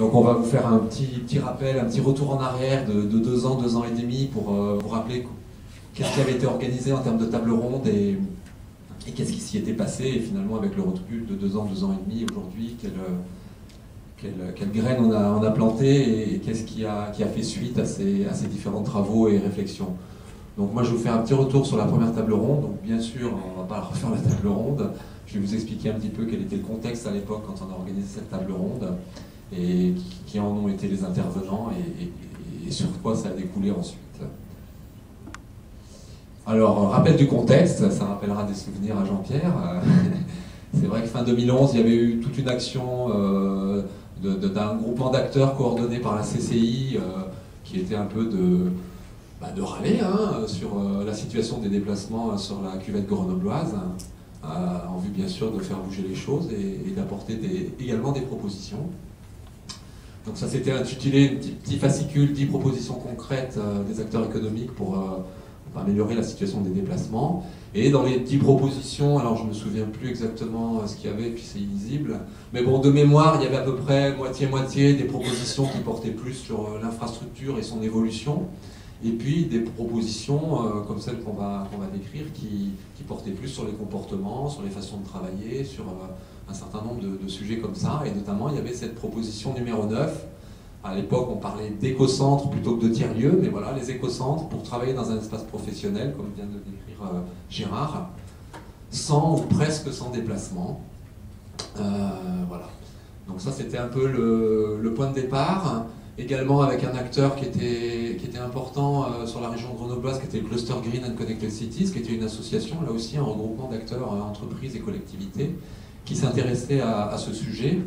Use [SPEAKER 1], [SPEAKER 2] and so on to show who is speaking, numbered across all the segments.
[SPEAKER 1] Donc on va vous faire un petit rappel, un petit retour en arrière de 2 ans et demi pour vous rappeler qu'est-ce qui avait été organisé en termes de table ronde et qu'est-ce qui s'y était passé. Et finalement, avec le recul de 2 ans et demi aujourd'hui, quelle graine on a planté et qu'est-ce qui a fait suite à ces différents travaux et réflexions. Donc moi je vais vous faire un petit retour sur la première table ronde. Donc bien sûr, on ne va pas refaire la table ronde. Je vais vous expliquer un petit peu quel était le contexte à l'époque quand on a organisé cette table ronde et qui en ont été les intervenants et sur quoi ça a découlé ensuite. Alors, rappel du contexte, ça rappellera des souvenirs à Jean-Pierre. C'est vrai que fin 2011, il y avait eu toute une action d'un groupement d'acteurs coordonné par la CCI qui était un peu de râler sur la situation des déplacements sur la cuvette grenobloise, en vue bien sûr de faire bouger les choses et d'apporter également des propositions. Donc ça s'était intitulé petit fascicule, 10 propositions concrètes des acteurs économiques pour améliorer la situation des déplacements. Et dans les 10 propositions, alors je ne me souviens plus exactement ce qu'il y avait, puis c'est illisible, mais bon, de mémoire, il y avait à peu près moitié-moitié des propositions qui portaient plus sur l'infrastructure et son évolution, et puis des propositions comme celles qu'on va décrire qui portaient plus sur les comportements, sur les façons de travailler, sur un certain nombre de sujets comme ça, et notamment il y avait cette proposition numéro 9. À l'époque, on parlait d'écocentres plutôt que de tiers-lieux, mais voilà, les écocentres pour travailler dans un espace professionnel, comme vient de le décrire Gérard, sans ou presque sans déplacement. Voilà. Donc ça, c'était un peu le point de départ. Également avec un acteur qui était important sur la région grenobloise, qui était le Cluster Green and Connected Cities, qui était une association, là aussi un regroupement d'acteurs, entreprises et collectivités, qui s'intéressait à ce sujet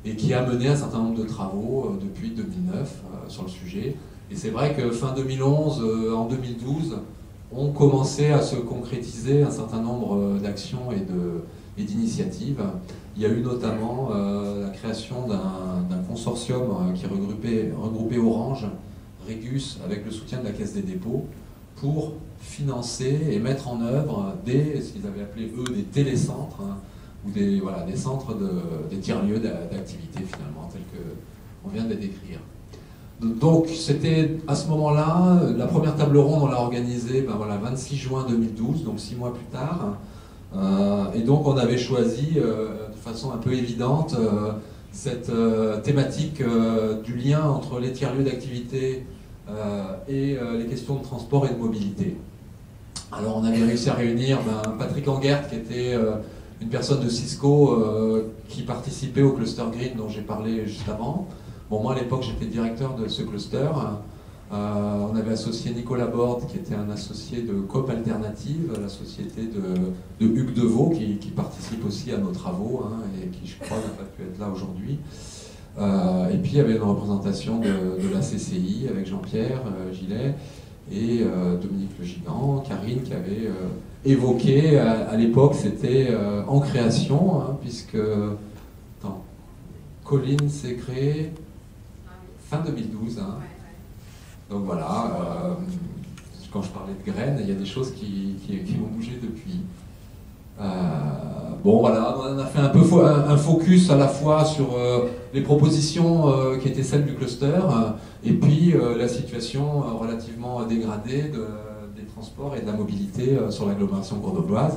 [SPEAKER 1] et qui a mené un certain nombre de travaux depuis 2009 sur le sujet. Et c'est vrai que fin 2011, en 2012, on commençait à se concrétiser un certain nombre d'actions et d'initiatives. Il y a eu notamment la création d'un consortium qui regroupait Orange, Régus, avec le soutien de la Caisse des dépôts, pour financer et mettre en œuvre ce qu'ils avaient appelé eux des télécentres, ou des centres, des tiers-lieux d'activité finalement, tels qu'on vient de les décrire. Donc c'était à ce moment-là, la première table ronde on l'a organisée 26 juin 2012, donc 6 mois plus tard, et donc on avait choisi de façon un peu évidente cette thématique du lien entre les tiers-lieux d'activité et les questions de transport et de mobilité. Alors on avait réussi à réunir Patrick Enguert qui était une personne de Cisco qui participait au cluster Green dont j'ai parlé juste avant. Bon, moi à l'époque j'étais directeur de ce cluster. On avait associé Nicolas Borde qui était un associé de Coop Alternative, la société de Hugues Deveau qui participe aussi à nos travaux et qui je crois n'a pas pu être là aujourd'hui. Et puis il y avait une représentation de la CCI avec Jean-Pierre Gillet et Dominique Le Gigant, Karine qui avait évoqué à l'époque, c'était en création, puisque Colline s'est créé fin 2012. Donc voilà, quand je parlais de graines, il y a des choses qui ont bougé depuis. Bon voilà, on a fait un peu un focus à la fois sur les propositions qui étaient celles du cluster et puis la situation relativement dégradée des transports et de la mobilité sur l'agglomération grenobloise.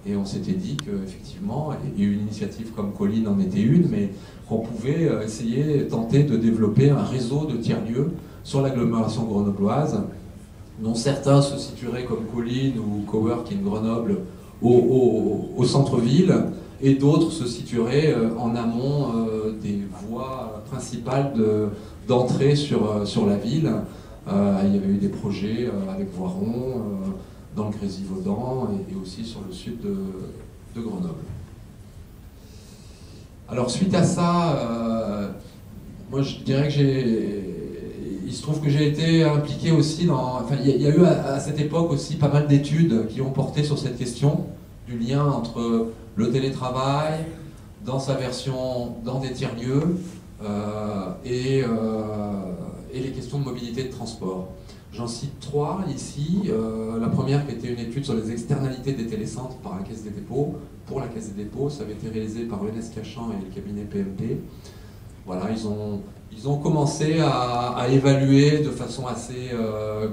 [SPEAKER 1] Et on s'était dit qu'effectivement, et une initiative comme Colline en était une, mais qu'on pouvait tenter de développer un réseau de tiers-lieux sur l'agglomération grenobloise, dont certains se situeraient comme Colline ou Coworking Grenoble au centre-ville, et d'autres se situeraient en amont des voies principales d'entrée sur la ville. Il y avait eu des projets avec Voiron, dans le Grésivaudan et aussi sur le sud de Grenoble. Alors suite à ça, moi je dirais que il se trouve que j'ai été impliqué aussi il y a eu à cette époque aussi pas mal d'études qui ont porté sur cette question du lien entre le télétravail, dans sa version dans des tiers-lieux, et les questions de mobilité et de transport. J'en cite 3 ici. La première qui était une étude sur les externalités des télécentres par la Caisse des dépôts. Pour la Caisse des dépôts, ça avait été réalisé par Eunès Cachan et le cabinet PMP. Voilà, ils ont ils ont commencé à évaluer de façon assez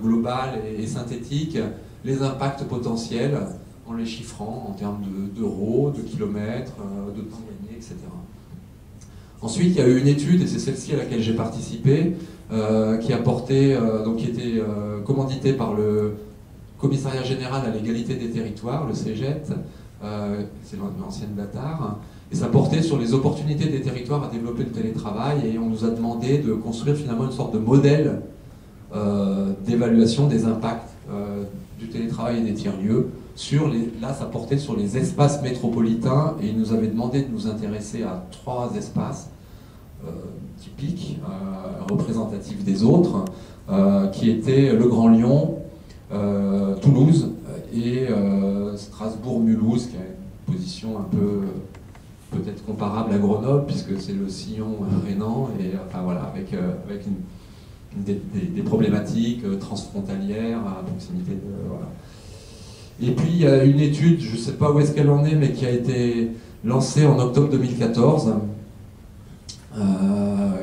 [SPEAKER 1] globale et synthétique les impacts potentiels en les chiffrant en termes d'euros, de kilomètres, de temps gagné, etc. Ensuite, il y a eu une étude, et c'est celle-ci à laquelle j'ai participé, qui a porté, donc qui était commanditée par le Commissariat général à l'égalité des territoires, le CEGET, c'est l'ancienne DATAR, et ça portait sur les opportunités des territoires à développer le télétravail, et on nous a demandé de construire finalement une sorte de modèle d'évaluation des impacts du télétravail et des tiers-lieux. Là, ça portait sur les espaces métropolitains, et ils nous avaient demandé de nous intéresser à 3 espaces typiques, représentatifs des autres, qui étaient le Grand Lyon, Toulouse et Strasbourg-Mulhouse, qui a une position un peu peut-être comparable à Grenoble, puisque c'est le sillon rhénan, et enfin voilà, avec des problématiques transfrontalières à proximité de... Voilà. Et puis il y a une étude, je ne sais pas où est-ce qu'elle en est, mais qui a été lancée en octobre 2014,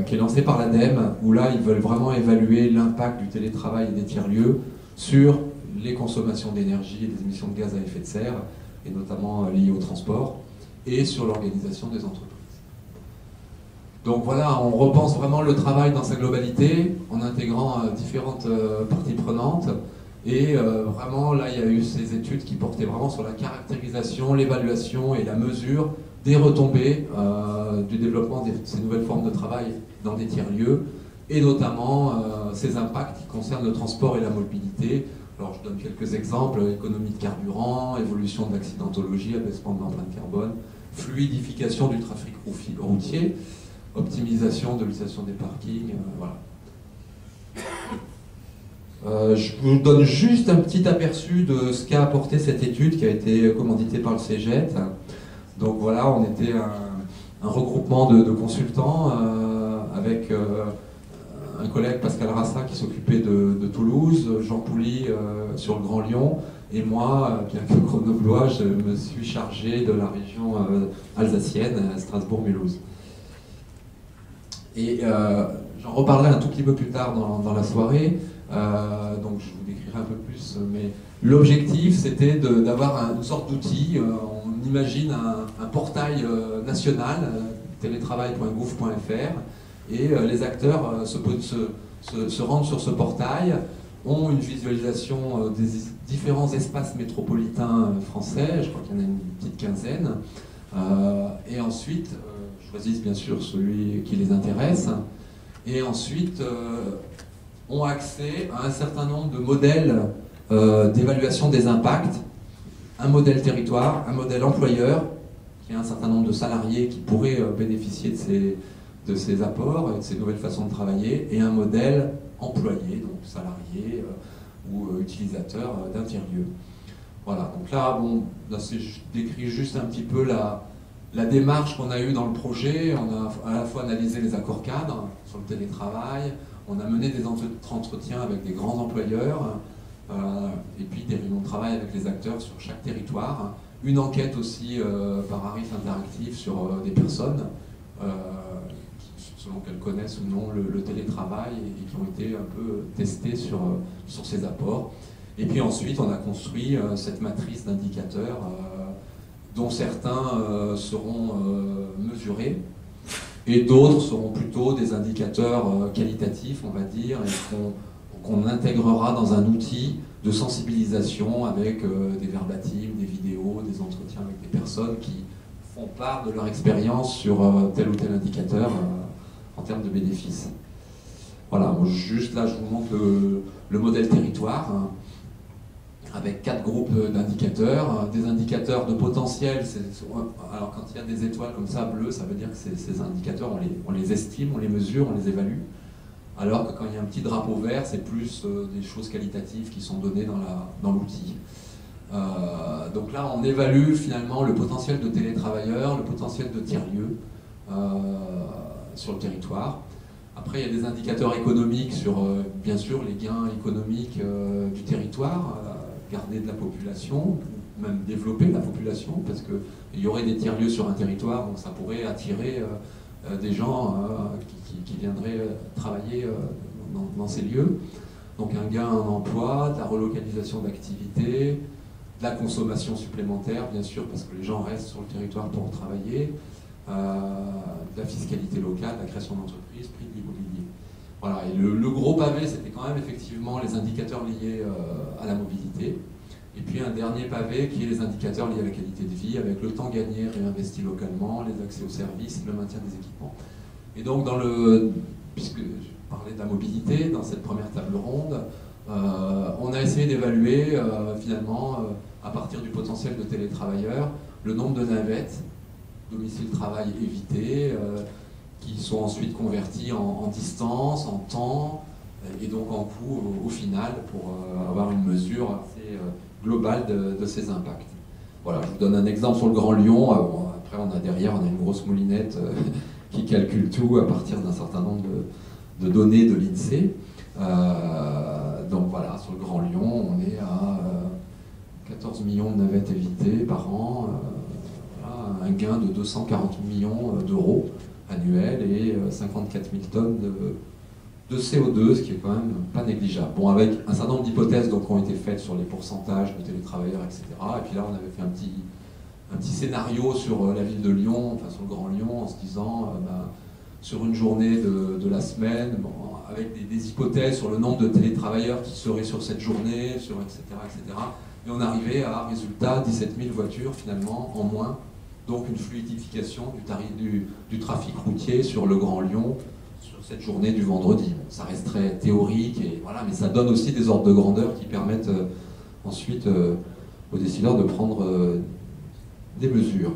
[SPEAKER 1] qui est lancée par l'ADEME, où là ils veulent vraiment évaluer l'impact du télétravail et des tiers-lieux sur les consommations d'énergie et des émissions de gaz à effet de serre, et notamment liées au transport, et sur l'organisation des entreprises. Donc voilà, on repense vraiment le travail dans sa globalité, en intégrant différentes parties prenantes, et vraiment là il y a eu ces études qui portaient vraiment sur la caractérisation, l'évaluation et la mesure des retombées du développement de ces nouvelles formes de travail dans des tiers-lieux, et notamment ces impacts qui concernent le transport et la mobilité. Alors je donne quelques exemples: économie de carburant, évolution de l'accidentologie, abaissement de l'empreinte carbone, fluidification du trafic routier, optimisation de l'utilisation des parkings, voilà. Je vous donne juste un petit aperçu de ce qu'a apporté cette étude qui a été commanditée par le CEGET. Donc voilà, on était un regroupement de consultants avec un collègue, Pascal Rassa, qui s'occupait de Toulouse, Jean Pouly sur le Grand Lyon, et moi, bien que grenoblois, je me suis chargé de la région alsacienne, Strasbourg-Mulhouse. Et j'en reparlerai un tout petit peu plus tard dans la soirée, donc je vous décrirai un peu plus, mais l'objectif c'était d'avoir une sorte d'outil. On imagine un portail national, télétravail.gouv.fr, et les acteurs se rendent sur ce portail, ont une visualisation des différents espaces métropolitains français, je crois qu'il y en a une petite quinzaine, et ensuite choisissent bien sûr celui qui les intéresse, et ensuite ont accès à un certain nombre de modèles d'évaluation des impacts, un modèle territoire, un modèle employeur, qui a un certain nombre de salariés qui pourraient bénéficier de ces apports et de ces nouvelles façons de travailler, et un modèle employé, donc salarié ou utilisateur d'un tiers-lieu. Voilà, donc là, bon, là je décris juste un petit peu la démarche qu'on a eue dans le projet. On a à la fois analysé les accords cadres sur le télétravail, on a mené des entretiens avec des grands employeurs, et puis des réunions de travail avec les acteurs sur chaque territoire, une enquête aussi par Arif Interactif sur des personnes, selon qu'elles connaissent ou non le télétravail, et qui ont été un peu testées sur ces apports. Et puis ensuite, on a construit cette matrice d'indicateurs, dont certains seront mesurés, et d'autres seront plutôt des indicateurs qualitatifs, on va dire, et qu'on intégrera dans un outil de sensibilisation avec des verbatims, des vidéos, des entretiens avec des personnes qui font part de leur expérience sur tel ou tel indicateur en termes de bénéfices. Voilà, juste là je vous montre le modèle territoire, hein, avec 4 groupes d'indicateurs, des indicateurs de potentiel. Alors quand il y a des étoiles comme ça, bleues, ça veut dire que ces indicateurs, on les estime, on les mesure, on les évalue. Alors que quand il y a un petit drapeau vert, c'est plus des choses qualitatives qui sont données dans l'outil. Donc là, on évalue finalement le potentiel de télétravailleurs, le potentiel de tiers-lieux sur le territoire. Après, il y a des indicateurs économiques sur, bien sûr, les gains économiques du territoire, garder de la population, même développer la population, parce qu'il y aurait des tiers-lieux sur un territoire, donc ça pourrait attirer des gens qui viendraient travailler dans ces lieux. Donc un gain en emploi, de la relocalisation d'activités, de la consommation supplémentaire, bien sûr, parce que les gens restent sur le territoire pour travailler, de la fiscalité locale, de la création d'entreprises, prix de l'immobilier. Voilà, et le gros pavé, c'était quand même effectivement les indicateurs liés à la mobilité. Et puis un dernier pavé qui est les indicateurs liés à la qualité de vie, avec le temps gagné, réinvesti localement, les accès aux services, le maintien des équipements. Et donc, puisque je parlais de la mobilité, dans cette première table ronde, on a essayé d'évaluer finalement, à partir du potentiel de télétravailleurs, le nombre de navettes, domicile-travail évité, qui sont ensuite convertis en distance, en temps, et donc en coût au final, pour avoir une mesure assez globale de ces impacts. Voilà, je vous donne un exemple sur le Grand Lyon. Après, derrière, on a une grosse moulinette qui calcule tout à partir d'un certain nombre de données de l'INSEE. Donc voilà, sur le Grand Lyon, on est à 14 millions de navettes évitées par an, voilà, un gain de 240 millions d'euros annuels et 54 000 tonnes de CO2, ce qui est quand même pas négligeable. Bon, avec un certain nombre d'hypothèses qui ont été faites sur les pourcentages de télétravailleurs, etc. Et puis là, on avait fait un petit scénario sur la ville de Lyon, enfin sur le Grand Lyon, en se disant, sur une journée de la semaine, bon, avec des hypothèses sur le nombre de télétravailleurs qui seraient sur cette journée, etc., etc. Et on arrivait à, résultat, 17 000 voitures finalement en moins, donc une fluidification du trafic routier sur le Grand Lyon, sur cette journée du vendredi. Bon, ça reste très théorique, et voilà, mais ça donne aussi des ordres de grandeur qui permettent ensuite aux décideurs de prendre des mesures.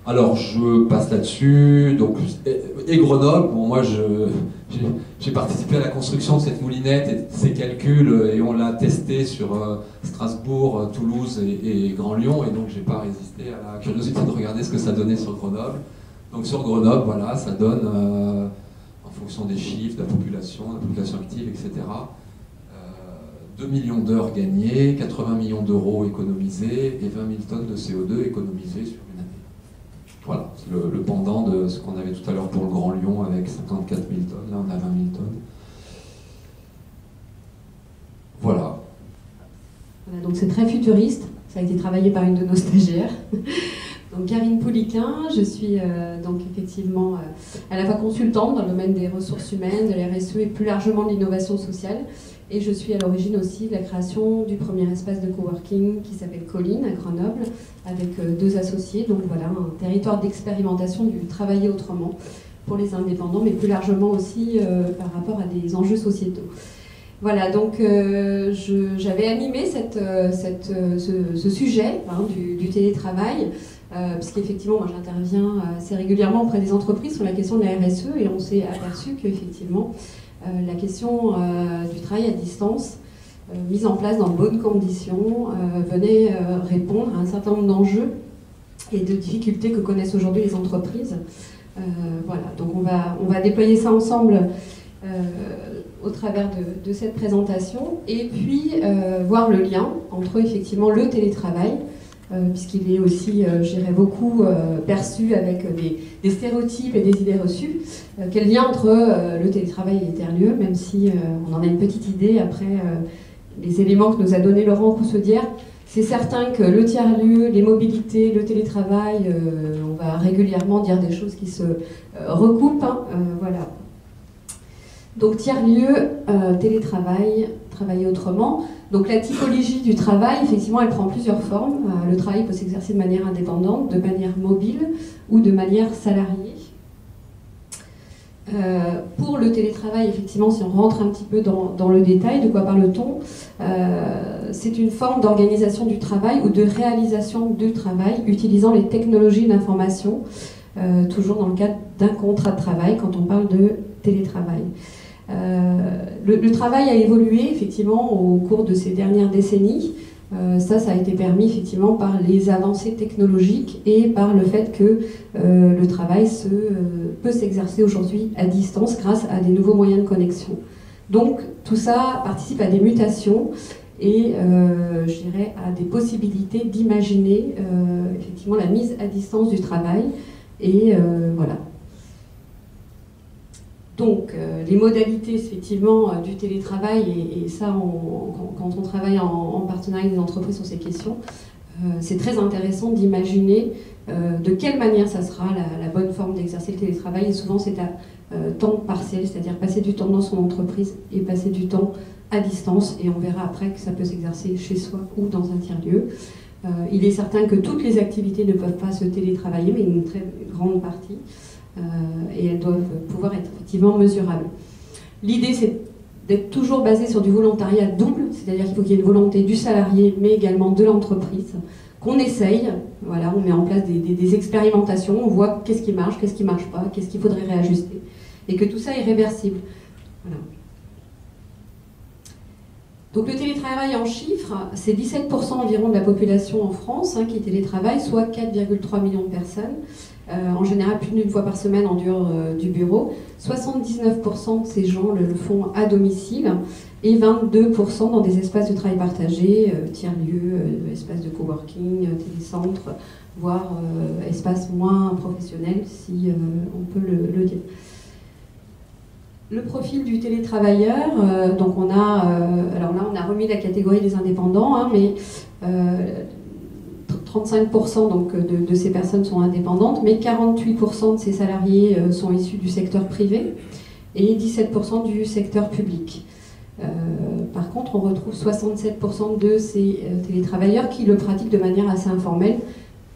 [SPEAKER 1] Alors, je passe là-dessus. Donc, et Grenoble, bon, moi, j'ai participé à la construction de cette moulinette et de ces calculs, et on l'a testé sur Strasbourg, Toulouse et Grand Lyon, et donc j'ai pas résisté à la curiosité de regarder ce que ça donnait sur Grenoble. Donc sur Grenoble, voilà, ça donne, en fonction des chiffres, de la population active, etc., 2 millions d'heures gagnées, 80 millions d'euros économisés et 20 000 tonnes de CO2 économisées sur une année. Voilà, c'est le pendant de ce qu'on avait tout à l'heure pour le Grand Lyon avec 54 000 tonnes, là on a 20 000 tonnes. Voilà.
[SPEAKER 2] Voilà, donc c'est très futuriste, ça a été travaillé par une de nos stagiaires. Donc Karine Pouliquin, je suis donc effectivement à la fois consultante dans le domaine des ressources humaines, de la RSE et plus largement de l'innovation sociale. Et je suis à l'origine aussi de la création du premier espace de coworking qui s'appelle Colline à Grenoble, avec 2 associés. Donc voilà, un territoire d'expérimentation du travailler autrement pour les indépendants, mais plus largement aussi par rapport à des enjeux sociétaux. Voilà, donc j'avais animé ce sujet du télétravail, puisqu'effectivement, moi j'interviens assez régulièrement auprès des entreprises sur la question de la RSE, et on s'est aperçu qu'effectivement, la question du travail à distance, mise en place dans de bonnes conditions, venait répondre à un certain nombre d'enjeux et de difficultés que connaissent aujourd'hui les entreprises. Voilà, donc on va déployer ça ensemble au travers de cette présentation, et puis voir le lien entre effectivement le télétravail, puisqu'il est aussi, je dirais, beaucoup perçu avec des stéréotypes et des idées reçues. Quel lien entre le télétravail et les tiers-lieux, même si on en a une petite idée après les éléments que nous a donné Laurent Coussaudière. C'est certain que le tiers-lieu, les mobilités, le télétravail, on va régulièrement dire des choses qui se recoupent, hein, voilà. Donc tiers-lieu, télétravail, travailler autrement. Donc la typologie du travail, effectivement, elle prend plusieurs formes. Le travail peut s'exercer de manière indépendante, de manière mobile ou de manière salariée. Pour le télétravail, effectivement, si on rentre un petit peu dans le détail, de quoi parle-t-on ? C'est une forme d'organisation du travail ou de réalisation du travail utilisant les technologies d'information, toujours dans le cadre d'un contrat de travail quand on parle de télétravail. Le travail a évolué effectivement au cours de ces dernières décennies. Ça a été permis effectivement par les avancées technologiques et par le fait que le travail peut s'exercer aujourd'hui à distance grâce à des nouveaux moyens de connexion. Donc tout ça participe à des mutations et je dirais à des possibilités d'imaginer effectivement la mise à distance du travail. Et voilà. Donc, les modalités, effectivement, du télétravail, et ça, quand on travaille en partenariat avec des entreprises sur ces questions, c'est très intéressant d'imaginer de quelle manière ça sera la bonne forme d'exercer le télétravail. Et souvent, c'est à temps partiel, c'est-à-dire passer du temps dans son entreprise et passer du temps à distance. Et on verra après que ça peut s'exercer chez soi ou dans un tiers-lieu. Il est certain que toutes les activités ne peuvent pas se télétravailler, mais une très grande partie. Et elles doivent pouvoir être effectivement mesurables. L'idée, c'est d'être toujours basé sur du volontariat double, c'est-à-dire qu'il faut qu'il y ait une volonté du salarié, mais également de l'entreprise, qu'on essaye, voilà, on met en place des expérimentations, on voit qu'est-ce qui marche pas, qu'est-ce qu'il faudrait réajuster, et que tout ça est réversible. Voilà. Donc le télétravail en chiffres, c'est 17% environ de la population en France qui télétravaille, soit 4,3 millions de personnes. En général, plus d'une fois par semaine en dehors du bureau. 79% de ces gens le font à domicile et 22% dans des espaces de travail partagés, tiers-lieux, espaces de coworking, télécentres, voire espaces moins professionnels, si on peut le dire. Le profil du télétravailleur, donc on a, alors là on a remis la catégorie des indépendants, mais 35% donc, de ces personnes sont indépendantes, mais 48% de ces salariés sont issus du secteur privé et 17% du secteur public. Par contre, on retrouve 67% de ces télétravailleurs qui le pratiquent de manière assez informelle.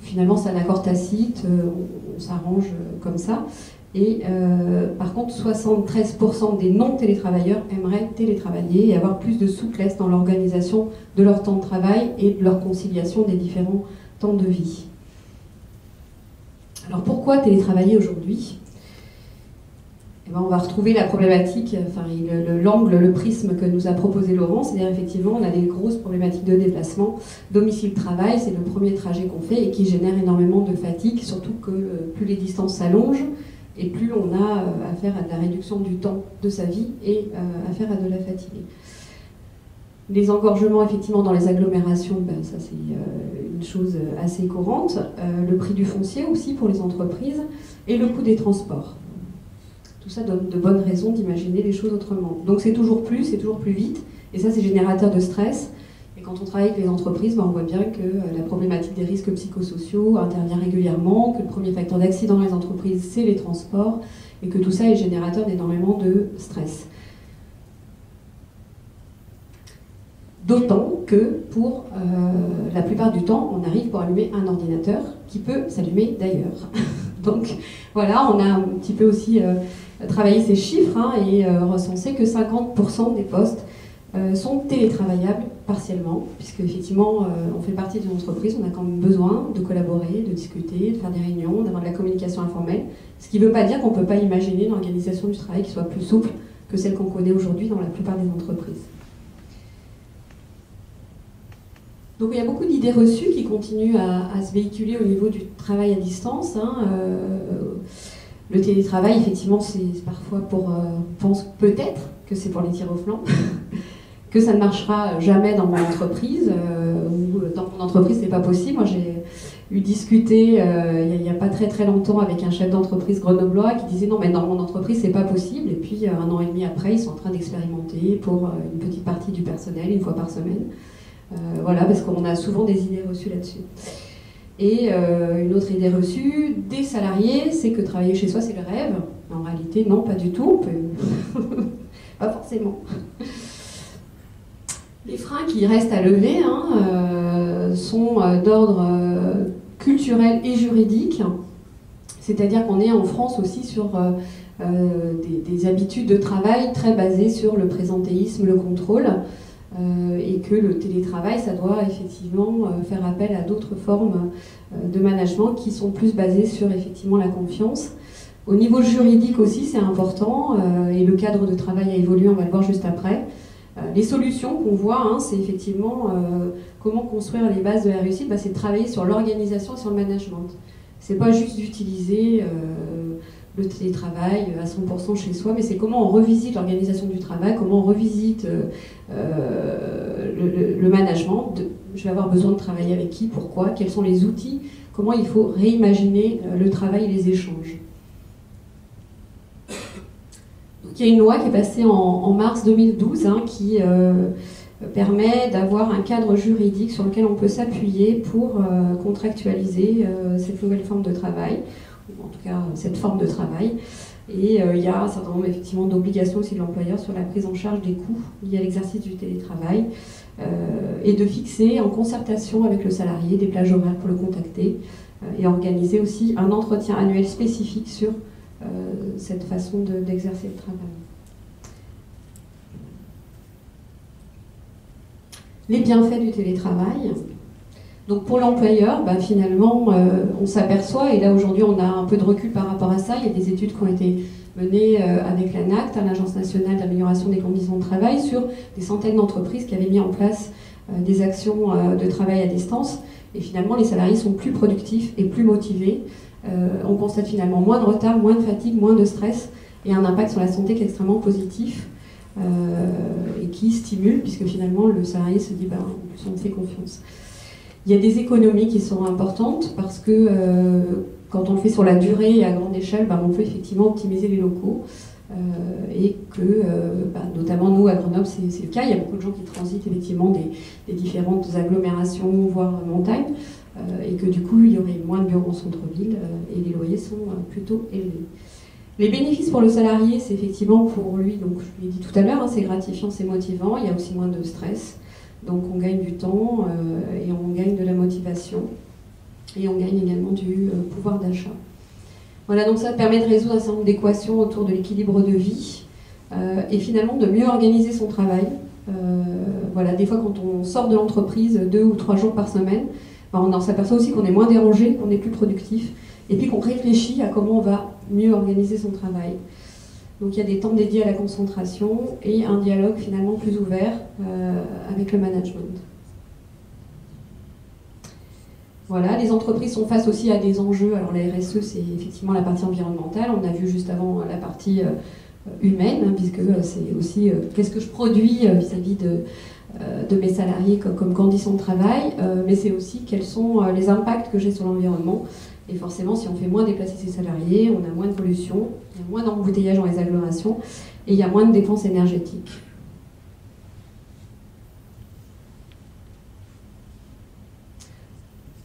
[SPEAKER 2] Finalement, c'est un accord tacite, on s'arrange comme ça. Et par contre, 73% des non-télétravailleurs aimeraient télétravailler et avoir plus de souplesse dans l'organisation de leur temps de travail et de leur conciliation des différents temps de vie. Alors pourquoi télétravailler aujourd'hui ? Eh ben, on va retrouver la problématique, enfin, l'angle, le prisme que nous a proposé Laurent, c'est-à-dire effectivement on a des grosses problématiques de déplacement. Domicile-travail, c'est le premier trajet qu'on fait et qui génère énormément de fatigue, surtout que plus les distances s'allongent et plus on a affaire à de la réduction du temps de sa vie et affaire à de la fatigue. Les engorgements, effectivement, dans les agglomérations, ben, ça c'est une chose assez courante. Le prix du foncier aussi pour les entreprises et le coût des transports. Tout ça donne de bonnes raisons d'imaginer les choses autrement. Donc c'est toujours plus vite, et ça c'est générateur de stress. Et quand on travaille avec les entreprises, ben, on voit bien que la problématique des risques psychosociaux intervient régulièrement, que le premier facteur d'accident dans les entreprises, c'est les transports, et que tout ça est générateur d'énormément de stress. D'autant que pour la plupart du temps, on arrive pour allumer un ordinateur qui peut s'allumer d'ailleurs. Donc voilà, on a un petit peu aussi travaillé ces chiffres et recensé que 50% des postes sont télétravaillables partiellement, puisque effectivement on fait partie d'une entreprise, on a quand même besoin de collaborer, de discuter, de faire des réunions, d'avoir de la communication informelle, ce qui ne veut pas dire qu'on ne peut pas imaginer une organisation du travail qui soit plus souple que celle qu'on connaît aujourd'hui dans la plupart des entreprises. Donc il y a beaucoup d'idées reçues qui continuent à se véhiculer au niveau du travail à distance. Le télétravail, effectivement, c'est parfois on pense peut-être que c'est pour les tirs au flanc, que ça ne marchera jamais dans mon entreprise, ou dans mon entreprise c'est pas possible. Moi j'ai eu discuté il n'y a pas très longtemps avec un chef d'entreprise grenoblois qui disait non mais dans mon entreprise c'est pas possible, et puis 1 an et demi après ils sont en train d'expérimenter pour une petite partie du personnel, 1 fois par semaine. Voilà, parce qu'on a souvent des idées reçues là-dessus. Et une autre idée reçue des salariés, c'est que travailler chez soi, c'est le rêve. En réalité, non, pas du tout. Pas forcément. Les freins qui restent à lever sont d'ordre culturel et juridique. C'est-à-dire qu'on est en France aussi sur des habitudes de travail très basées sur le présentéisme, le contrôle. Et que le télétravail, ça doit effectivement faire appel à d'autres formes de management qui sont plus basées sur effectivement la confiance. Au niveau juridique aussi, c'est important, et le cadre de travail a évolué, on va le voir juste après. Les solutions qu'on voit, c'est effectivement comment construire les bases de la réussite, c'est de travailler sur l'organisation et sur le management. C'est pas juste d'utiliser le télétravail à 100% chez soi, mais c'est comment on revisite l'organisation du travail, comment on revisite le management. Je vais avoir besoin de travailler avec qui, pourquoi, quels sont les outils, comment il faut réimaginer le travail et les échanges. Donc, il y a une loi qui est passée en mars 2012 qui permet d'avoir un cadre juridique sur lequel on peut s'appuyer pour contractualiser cette nouvelle forme de travail, ou en tout cas cette forme de travail. Et il y a un certain nombre effectivement d'obligations aussi de l'employeur sur la prise en charge des coûts liés à l'exercice du télétravail et de fixer en concertation avec le salarié des plages horaires pour le contacter et organiser aussi un entretien annuel spécifique sur cette façon d'exercer le travail. Les bienfaits du télétravail. Donc pour l'employeur, finalement, on s'aperçoit, et là aujourd'hui on a un peu de recul par rapport à ça, il y a des études qui ont été menées avec l'ANACT, l'Agence nationale d'amélioration des conditions de travail, sur des centaines d'entreprises qui avaient mis en place des actions de travail à distance, et finalement les salariés sont plus productifs et plus motivés. On constate finalement moins de retard, moins de fatigue, moins de stress, et un impact sur la santé qui est extrêmement positif. Et qui stimule, puisque finalement le salarié se dit en plus on me fait confiance. Il y a des économies qui sont importantes parce que quand on le fait sur la durée et à grande échelle, on peut effectivement optimiser les locaux et que notamment nous à Grenoble c'est le cas, il y a beaucoup de gens qui transitent effectivement des différentes agglomérations voire montagnes et que du coup il y aurait moins de bureaux en centre-ville et les loyers sont plutôt élevés. Les bénéfices pour le salarié, c'est effectivement pour lui, donc je l'ai dit tout à l'heure, c'est gratifiant, c'est motivant, il y a aussi moins de stress, donc on gagne du temps et on gagne de la motivation et on gagne également du pouvoir d'achat. Voilà, donc ça permet de résoudre un certain nombre d'équations autour de l'équilibre de vie et finalement de mieux organiser son travail. Voilà, des fois quand on sort de l'entreprise 2 ou 3 jours par semaine, on s'aperçoit aussi qu'on est moins dérangé, qu'on est plus productif et puis qu'on réfléchit à comment on va mieux organiser son travail. Donc il y a des temps dédiés à la concentration et un dialogue finalement plus ouvert avec le management. Voilà, les entreprises sont face aussi à des enjeux. Alors la RSE, c'est effectivement la partie environnementale. On a vu juste avant la partie humaine, puisque c'est aussi qu'est-ce que je produis vis-à-vis de mes salariés comme conditions de travail, mais c'est aussi quels sont les impacts que j'ai sur l'environnement. Et forcément, si on fait moins déplacer ses salariés, on a moins de pollution, il y a moins d'embouteillage dans les agglomérations et il y a moins de dépenses énergétiques.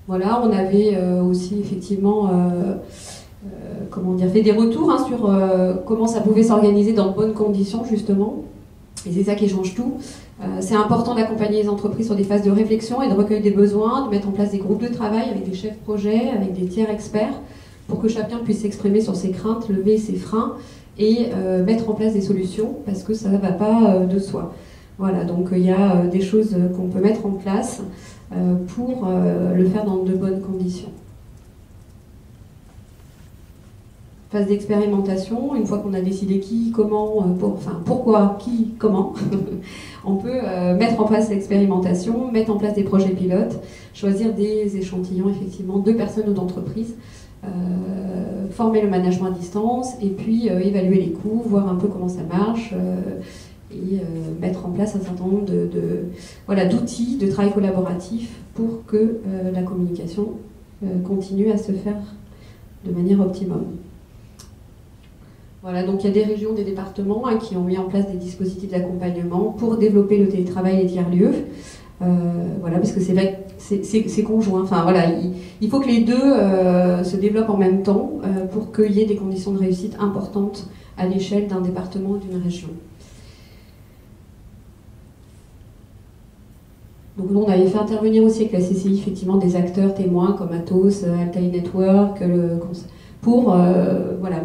[SPEAKER 2] Voilà, on avait aussi effectivement fait des retours sur comment ça pouvait s'organiser dans de bonnes conditions justement. Et c'est ça qui change tout. C'est important d'accompagner les entreprises sur des phases de réflexion et de recueil des besoins, de mettre en place des groupes de travail avec des chefs projets, avec des tiers experts, pour que chacun puisse s'exprimer sur ses craintes, lever ses freins et mettre en place des solutions, parce que ça ne va pas de soi. Voilà, donc il y a des choses qu'on peut mettre en place pour le faire dans de bonnes conditions. Phase d'expérimentation, une fois qu'on a décidé qui, comment, pourquoi, qui, comment, on peut mettre en place l'expérimentation, mettre en place des projets pilotes, choisir des échantillons effectivement de personnes ou d'entreprises, former le management à distance et puis évaluer les coûts, voir un peu comment ça marche et mettre en place un certain nombre d'outils de travail collaboratif pour que la communication continue à se faire de manière optimum. Voilà, donc il y a des régions, des départements qui ont mis en place des dispositifs d'accompagnement pour développer le télétravail et les tiers-lieux. Voilà, parce que c'est vrai que c'est conjoint. Enfin voilà, il faut que les deux se développent en même temps pour qu'il y ait des conditions de réussite importantes à l'échelle d'un département ou d'une région. Donc nous, on avait fait intervenir aussi avec la CCI effectivement des acteurs témoins comme Atos, Altaï Network, pour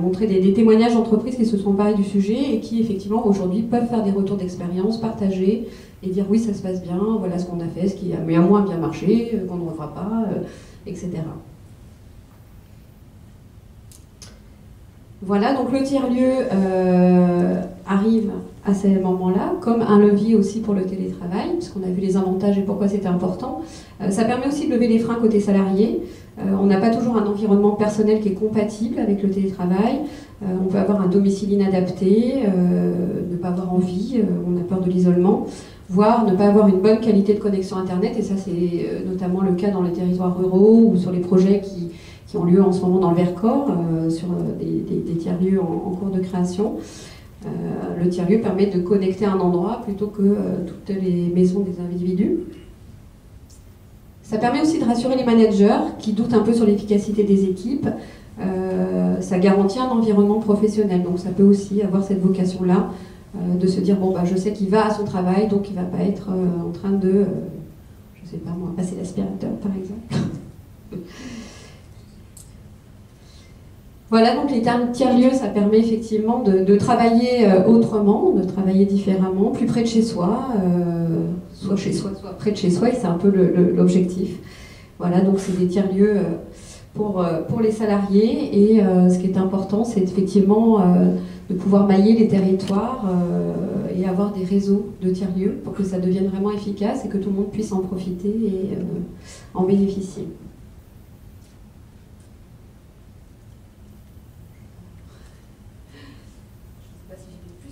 [SPEAKER 2] montrer des témoignages d'entreprises qui se sont emparées du sujet et qui effectivement aujourd'hui peuvent faire des retours d'expérience, partager et dire oui ça se passe bien, voilà ce qu'on a fait, ce qui a moins bien marché, qu'on ne refera pas, etc. Voilà, donc le tiers-lieu arrive à ce moment-là, comme un levier aussi pour le télétravail, puisqu'on a vu les avantages et pourquoi c'était important. Ça permet aussi de lever les freins côté salarié. On n'a pas toujours un environnement personnel qui est compatible avec le télétravail. On peut avoir un domicile inadapté, ne pas avoir envie, on a peur de l'isolement, voire ne pas avoir une bonne qualité de connexion Internet, et ça c'est notamment le cas dans les territoires ruraux ou sur les projets qui ont lieu en ce moment dans le Vercors, sur des tiers-lieux en cours de création. le tiers-lieu permet de connecter un endroit plutôt que toutes les maisons des individus. Ça permet aussi de rassurer les managers qui doutent un peu sur l'efficacité des équipes. Ça garantit un environnement professionnel, donc ça peut aussi avoir cette vocation-là de se dire bon, bah, je sais qu'il va à son travail, donc il ne va pas être en train de, je sais pas moi, passer l'aspirateur par exemple. Voilà, donc les tiers-lieux, ça permet effectivement de travailler autrement, de travailler différemment, plus près de chez soi, soit chez soi, soit près de chez soi, et c'est un peu l'objectif. Voilà, donc c'est des tiers-lieux pour les salariés, et ce qui est important, c'est effectivement de pouvoir mailler les territoires et avoir des réseaux de tiers-lieux pour que ça devienne vraiment efficace et que tout le monde puisse en profiter et en bénéficier.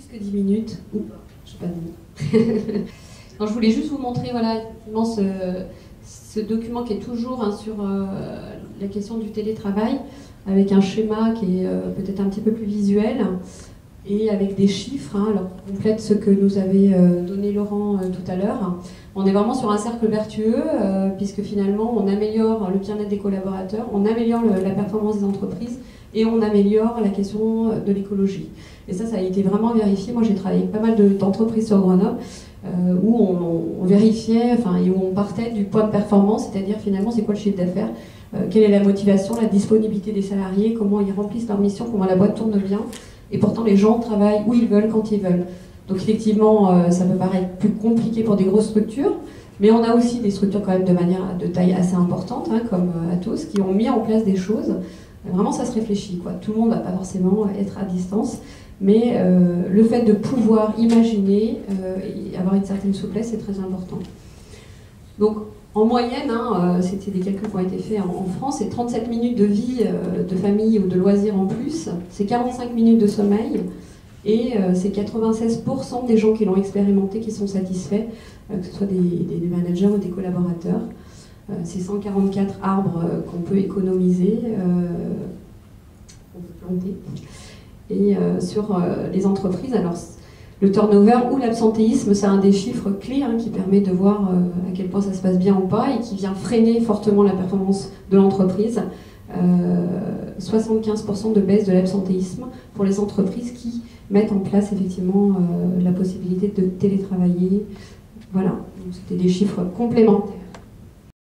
[SPEAKER 2] Que 10 minutes ou pas, je sais pas. Donc, je voulais juste vous montrer voilà, ce document qui est toujours sur la question du télétravail, avec un schéma qui est peut-être un petit peu plus visuel et avec des chiffres. Alors, on complète ce que nous avait donné Laurent tout à l'heure. On est vraiment sur un cercle vertueux puisque finalement on améliore le bien-être des collaborateurs, on améliore la performance des entreprises et on améliore la question de l'écologie. Et ça a été vraiment vérifié. Moi, j'ai travaillé avec pas mal d'entreprises sur Grenoble où on vérifiait, et où on partait du point de performance, c'est-à-dire finalement, c'est quoi le chiffre d'affaires, quelle est la motivation, la disponibilité des salariés, comment ils remplissent leur mission, comment la boîte tourne bien. Et pourtant, les gens travaillent où ils veulent, quand ils veulent. Donc effectivement, ça peut paraître plus compliqué pour des grosses structures, mais on a aussi des structures quand même de taille assez importante, comme Atos, qui ont mis en place des choses. Vraiment, ça se réfléchit, quoi. Tout le monde ne va pas forcément être à distance. Mais le fait de pouvoir imaginer et avoir une certaine souplesse, c'est très important. Donc, en moyenne, c'était des calculs qui ont été faits en France, c'est 37 minutes de vie de famille ou de loisirs en plus, c'est 45 minutes de sommeil, et c'est 96% des gens qui l'ont expérimenté qui sont satisfaits, que ce soit des managers ou des collaborateurs. C'est 144 arbres qu'on peut économiser, qu'on peut planter. Et sur les entreprises, alors le turnover ou l'absentéisme, c'est un des chiffres clés qui permet de voir à quel point ça se passe bien ou pas et qui vient freiner fortement la performance de l'entreprise. 75% de baisse de l'absentéisme pour les entreprises qui mettent en place effectivement la possibilité de télétravailler. Voilà, c'était des chiffres complémentaires.